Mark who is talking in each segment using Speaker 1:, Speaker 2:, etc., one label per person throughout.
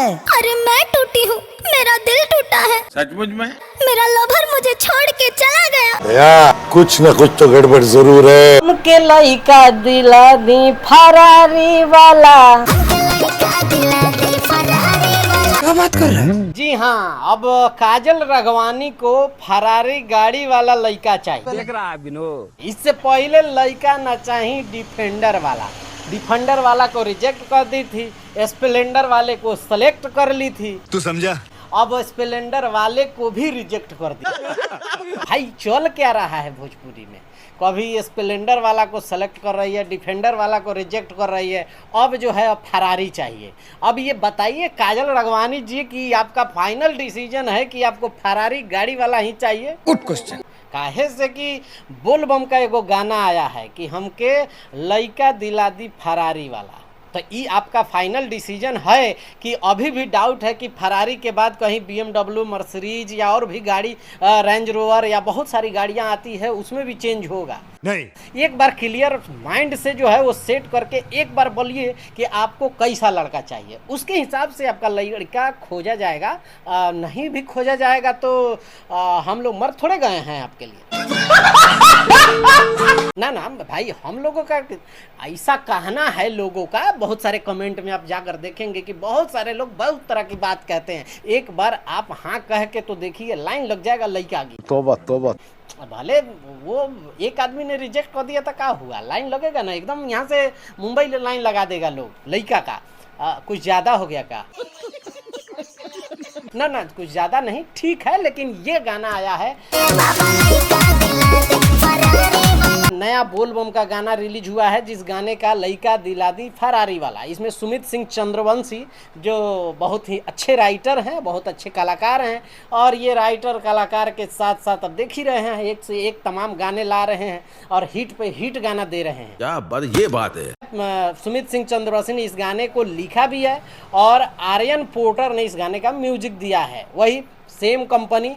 Speaker 1: है?
Speaker 2: अरे मैं टूटी हूँ, मेरा दिल टूटा है।
Speaker 3: सचमुच में?
Speaker 2: मेरा लवर मुझे छोड़ के चला गया।
Speaker 4: या कुछ न कुछ तो गड़बड़ जरूर है।
Speaker 1: उनके लइका दिला दी फरारी वाला।
Speaker 5: क्या बात कर रहे हैं?
Speaker 1: जी हाँ, अब काजल राघवानी को फरारी गाड़ी वाला लइका चाहिए।
Speaker 5: देख रहा है विनोद।
Speaker 1: इससे पहले लइका न चाहिए डिफेंडर वाला। डिफेंडर वाला को रिजेक्ट कर दी थी, स्प्लेंडर वाले को सेलेक्ट कर ली थी।
Speaker 4: तू समझा?
Speaker 1: अब स्प्लेंडर वाले को भी रिजेक्ट कर दिया। भाई चल क्या रहा है भोजपुरी में? कभी स्प्लेंडर वाला को सेलेक्ट कर रही है, डिफेंडर वाला को रिजेक्ट कर रही है, अब जो है अब फरारी चाहिए। अब ये बताइए काजल राघवानी जी कि आपका फाइनल डिसीजन है कि आपको फरारी गाड़ी वाला ही चाहिए?
Speaker 5: Good question.
Speaker 1: काहे से कि बोल बम का एगो गाना आया है कि हमके लइका दिला दी फरारी वाला। तो ये आपका फाइनल डिसीजन है कि अभी भी डाउट है कि फरारी के बाद कहीं BMW, मर्सिडीज या और भी गाड़ी, रेंज रोवर या बहुत सारी गाड़ियां आती है, उसमें भी चेंज होगा?
Speaker 4: नहीं।
Speaker 1: एक बार क्लियर माइंड से जो है वो सेट करके एक बार बोलिए कि आपको कैसा लड़का चाहिए, उसके हिसाब से आपका लड़का खोजा जाएगा। नहीं भी खोजा जाएगा तो हम लोग मर थोड़े गए हैं आपके लिए। ना ना भाई, हम लोगों का ऐसा कहना है लोगों का। बहुत सारे कमेंट में आप जाकर देखेंगे कि बहुत सारे लोग बहुत तरह की बात कहते हैं। एक बार आप हाँ कह के तो देखिए, लाइन लग जाएगा लड़का की।
Speaker 4: तौबा तौबा।
Speaker 1: भले वो एक आदमी ने रिजेक्ट कर दिया था, क्या हुआ? लाइन लगेगा ना, एकदम यहाँ से मुंबई ले लाइन लगा देगा लोग लड़का का। कुछ ज्यादा हो गया का? ना ना, कुछ ज्यादा नहीं, ठीक है। लेकिन ये गाना आया है, नया बोल बम का गाना रिलीज हुआ है, जिस गाने का लइका दिला दी फरारी वाला। इसमें सुमित सिंह चंद्रवंशी जो बहुत ही अच्छे राइटर हैं, बहुत अच्छे कलाकार हैं, और ये राइटर कलाकार के साथ साथ अब देख ही रहे हैं एक से एक तमाम गाने ला रहे हैं और हिट पे हिट गाना दे रहे हैं।
Speaker 3: क्या बात, ये बात है।
Speaker 1: सुमित सिंह चंद्रवंशी ने इस गाने को लिखा भी है और आर्यन पोर्टर ने इस गाने का म्यूजिक दिया है। वही सेम कंपनी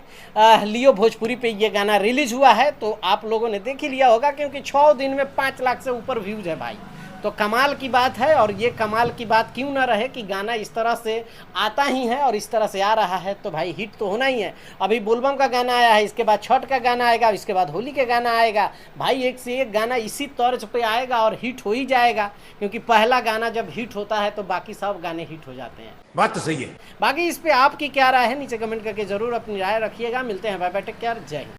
Speaker 1: लियो भोजपुरी पे ये गाना रिलीज हुआ है, तो आप लोगों ने देख ही लिया होगा, क्योंकि 6 दिन में 5 लाख से ऊपर व्यूज है भाई। तो कमाल की बात है। और ये कमाल की बात क्यों ना रहे कि गाना इस तरह से आता ही है और इस तरह से आ रहा है, तो भाई हिट तो होना ही है। अभी बोलबम का गाना आया है, इसके बाद छठ का गाना आएगा, इसके बाद होली का गाना आएगा। भाई एक से एक गाना इसी तर्ज पे आएगा और हिट हो ही जाएगा, क्योंकि पहला गाना जब हिट होता है तो बाकी सब गाने हिट हो जाते हैं।
Speaker 3: बात तो सही है।
Speaker 1: बाकी इस पे आपकी क्या राय है, नीचे कमेंट करके जरूर अपनी राय रखिएगा। मिलते हैं, बाय बाय, टेक केयर, जय हिंद।